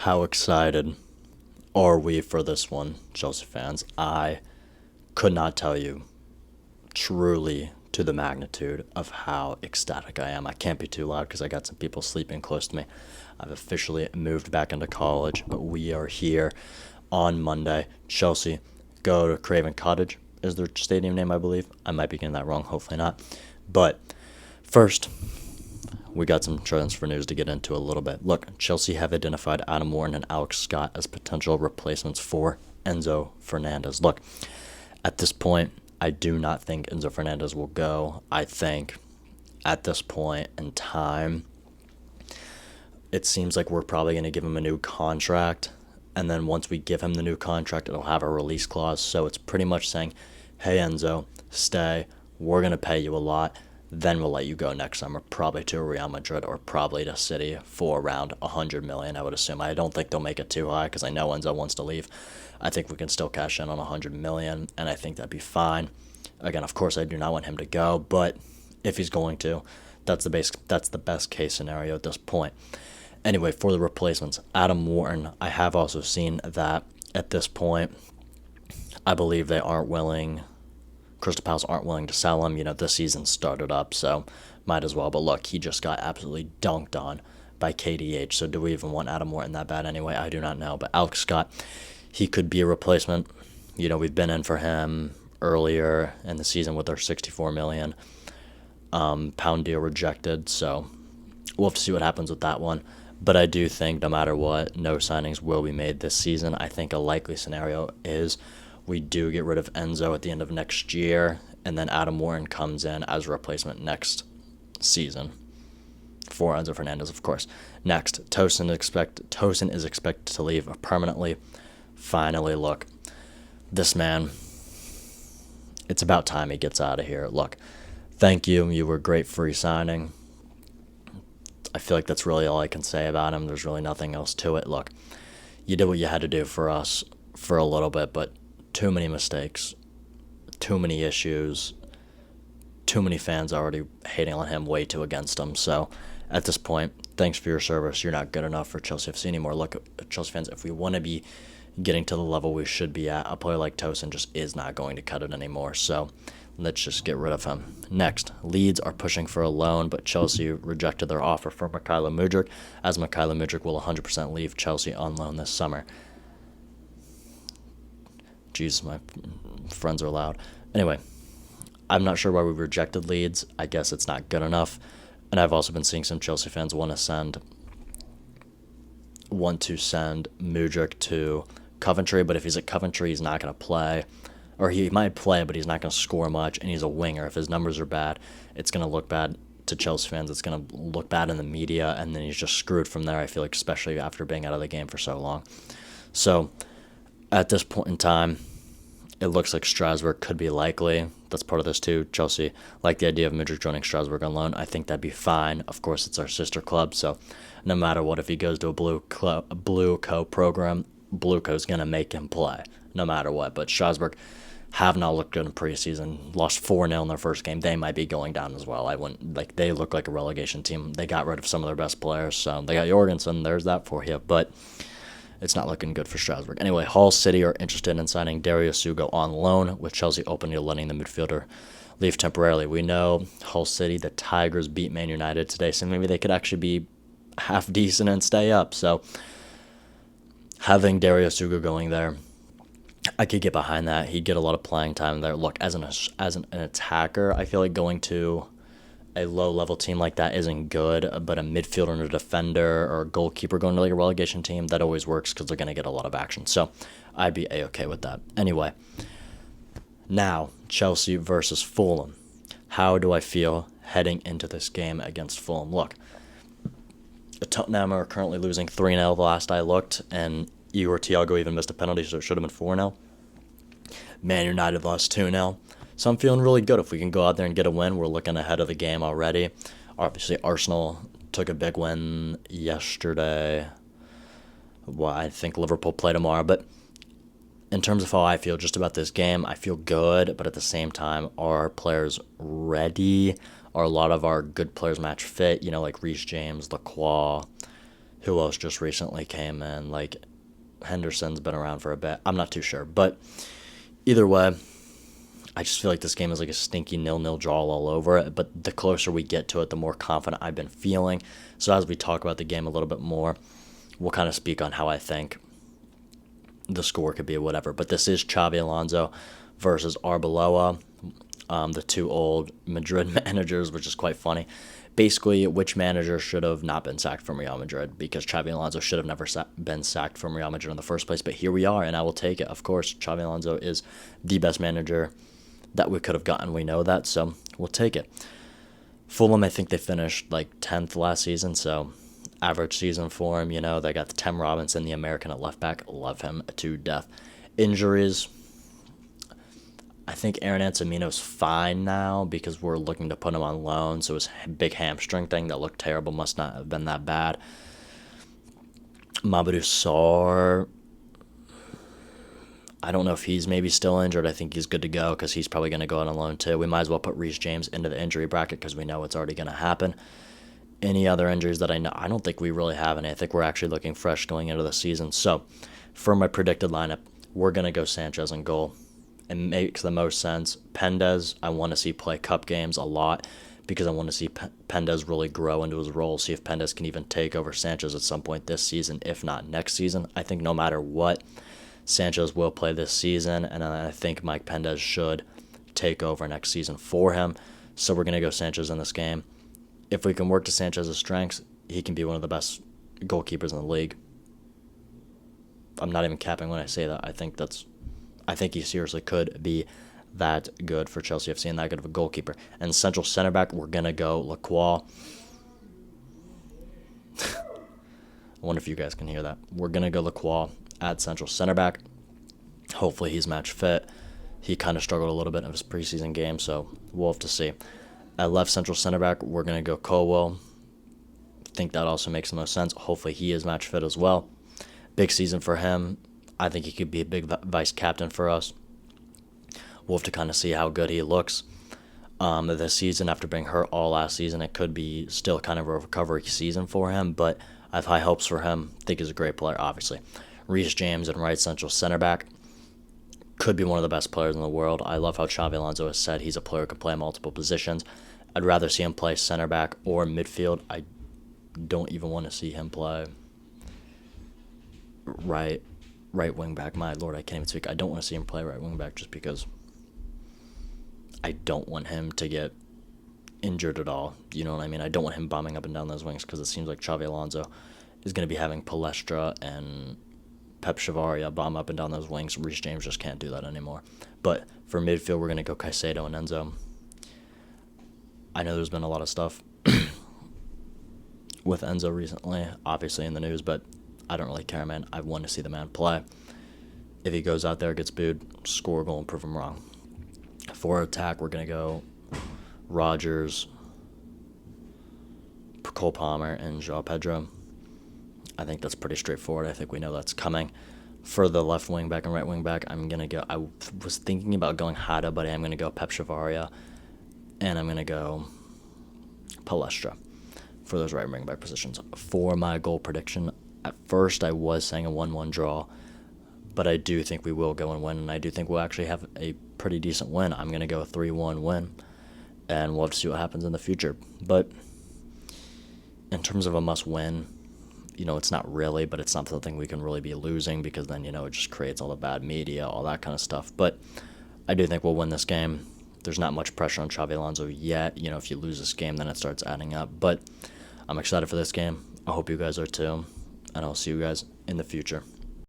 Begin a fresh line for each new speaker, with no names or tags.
How excited are we for this one, Chelsea fans? I could not tell you truly to the magnitude of how ecstatic I am. I can't be too loud because I got some people sleeping close to me. I've officially moved back into college, but we are here on Monday. Chelsea go to Craven Cottage is their stadium name, I believe. I might be getting that wrong, hopefully not. But first, we got some transfer news to get into a little bit. Look, Chelsea have identified Adam Warren and Alex Scott as potential replacements for Enzo Fernandez. Look, at this point, I do not think Enzo Fernandez will go. I think at this point in time, it seems like we're probably going to give him a new contract. And then once we give him the new contract, it'll have a release clause. So it's pretty much saying, hey, Enzo, stay. We're going to pay you a lot. Then we'll let you go next summer, probably to Real Madrid or probably to City for around $100 million, I would assume. I don't think they'll make it too high because I know Enzo wants to leave. I think we can still cash in on $100 million, and I think that'd be fine. Again, of course, I do not want him to go, but if he's going to, that's the best case scenario at this point. Anyway, for the replacements, Adam Wharton, I have also seen that at this point, I believe they aren't willing. Crystal Palace aren't willing to sell him. This season started up, so might as well. But look, he just got absolutely dunked on by KDH. So do we even want Adam Wharton that bad anyway? I do not know. But Alex Scott, he could be a replacement. We've been in for him earlier in the season with our $64 million pound deal rejected. So we'll have to see what happens with that one. But I do think no matter what, no signings will be made this season. I think a likely scenario is we do get rid of Enzo at the end of next year, and then Adam Warren comes in as a replacement next season for Enzo Fernandez, of course. Next, Tosin is expected to leave permanently. Finally, look, this man, it's about time he gets out of here. Look, thank you. You were great free signing. I feel like that's really all I can say about him. There's really nothing else to it. Look, you did what you had to do for us for a little bit, but too many mistakes, too many issues, too many fans already hating on him, way too against him. So at this point, thanks for your service. You're not good enough for Chelsea FC anymore. Look, Chelsea fans, if we want to be getting to the level we should be at, a player like Tosin just is not going to cut it anymore. So let's just get rid of him. Next, Leeds are pushing for a loan, but Chelsea rejected their offer for Mikhailo Mudryk, as Mikhailo Mudryk will 100% leave Chelsea on loan this summer. Jeez, my friends are loud. Anyway, I'm not sure why we rejected Leeds. I guess it's not good enough. And I've also been seeing some Chelsea fans want to send Mudryk to Coventry, but if he's at Coventry, he's not going to play. Or he might play, but he's not going to score much, and he's a winger. If his numbers are bad, it's going to look bad to Chelsea fans. It's going to look bad in the media, and then he's just screwed from there, I feel like, especially after being out of the game for so long. So at this point in time, it looks like Strasbourg could be likely. That's part of this too. Chelsea like the idea of Mudryk joining Strasbourg on loan. I think that'd be fine. Of course, it's our sister club, so no matter what, if he goes to a Blue Co program, Blue Co's going to make him play no matter what. But Strasbourg have not looked good in preseason. Lost 4-0 in their first game. They might be going down as well. They look like a relegation team. They got rid of some of their best players. So they got Jorgensen. There's that for you. But it's not looking good for Strasbourg. Anyway, Hull City are interested in signing Dario Sugo on loan, with Chelsea open to letting the midfielder leave temporarily. We know Hull City, the Tigers, beat Man United today, so maybe they could actually be half decent and stay up. So having Dario Sugo going there, I could get behind that. He'd get a lot of playing time there. Look, as an attacker, I feel like going to a low-level team like that isn't good, but a midfielder and a defender or a goalkeeper going to like a relegation team, that always works because they're going to get a lot of action. So I'd be A-okay with that. Anyway, now Chelsea versus Fulham. How do I feel heading into this game against Fulham? Look, Tottenham are currently losing 3-0 the last I looked, and Thiago even missed a penalty, so it should have been 4-0. Man United lost 2-0. So I'm feeling really good. If we can go out there and get a win, we're looking ahead of the game already. Obviously, Arsenal took a big win yesterday. Well, I think Liverpool play tomorrow. But in terms of how I feel just about this game, I feel good. But at the same time, are our players ready? Are a lot of our good players match fit? Like Reece James, Lacroix, Who else just recently came in? Like, Henderson's been around for a bit. I'm not too sure. But either way, I just feel like this game is like a stinky 0-0 draw all over it. But the closer we get to it, the more confident I've been feeling. So as we talk about the game a little bit more, we'll kind of speak on how I think the score could be or whatever. But this is Xabi Alonso versus Arbeloa, the two old Madrid managers, which is quite funny. Basically, which manager should have not been sacked from Real Madrid, because Xabi Alonso should have never been sacked from Real Madrid in the first place. But here we are, and I will take it. Of course, Xabi Alonso is the best manager that we could have gotten. We know that, so we'll take it. Fulham, I think they finished like 10th last season, so average season for him. They got the Tim Robinson, the American at left back. Love him to death. Injuries, I think Aaron Ansamino's fine now because we're looking to put him on loan, so his big hamstring thing that looked terrible must not have been that bad. Mamadou Sarr, I don't know if he's maybe still injured. I think he's good to go because he's probably going to go out on loan too. We might as well put Reece James into the injury bracket because we know it's already going to happen. Any other injuries that I know? I don't think we really have any. I think we're actually looking fresh going into the season. So for my predicted lineup, we're going to go Sanchez in goal. It makes the most sense. Pendes, I want to see play cup games a lot because I want to see Pendes really grow into his role, see if Pendes can even take over Sanchez at some point this season, if not next season. I think no matter what, Sanchez will play this season, and I think Mike Pendes should take over next season for him. So we're going to go Sanchez in this game. If we can work to Sanchez's strengths, he can be one of the best goalkeepers in the league. I'm not even capping when I say that. I think he seriously could be that good for Chelsea FC and that good of a goalkeeper. And central center back, we're going to go Lacroix. I wonder if you guys can hear that. We're going to go Lacroix at central center back. Hopefully he's match fit. He kind of struggled a little bit in his preseason game, so we'll have to see. At left central center back, we're going to go Colwell. I think that also makes the most sense. Hopefully he is match fit as well. Big season for him. I think he could be a big vice captain for us. We'll have to kind of see how good he looks this season after being hurt all last season. It could be still kind of a recovery season for him, but I have high hopes for him. I think he's a great player, obviously. Reece James and right central center back could be one of the best players in the world. I love how Xabi Alonso has said he's a player who can play multiple positions. I'd rather see him play center back or midfield. I don't even want to see him play right wing back. My lord, I can't even speak. I don't want to see him play right wing back just because I don't want him to get injured at all. You know what I mean? I don't want him bombing up and down those wings because it seems like Xabi Alonso is going to be having Palestra and Pep Chavaria bomb up and down those wings. Reece James just can't do that anymore. But for midfield, we're going to go Caicedo and Enzo. I know there's been a lot of stuff with Enzo recently, obviously in the news, but I don't really care, man. I want to see the man play. If he goes out there, gets booed, score a goal and prove him wrong. For attack, we're going to go Rodgers, Cole Palmer, and Joao Pedro. I think that's pretty straightforward. I think we know that's coming. For the left wing back and right wing back, I'm going to go... I was thinking about going Hada, but I'm going to go Pep Chavaria, and I'm going to go Palestra for those right wing back positions. For my goal prediction, at first I was saying a 1-1 draw, but I do think we will go and win, and I do think we'll actually have a pretty decent win. I'm going to go a 3-1 win, and we'll have to see what happens in the future. But in terms of a must-win, it's not really, but it's not something we can really be losing because then, it just creates all the bad media, all that kind of stuff. But I do think we'll win this game. There's not much pressure on Xabi Alonso yet. If you lose this game, then it starts adding up. But I'm excited for this game. I hope you guys are too, and I'll see you guys in the future.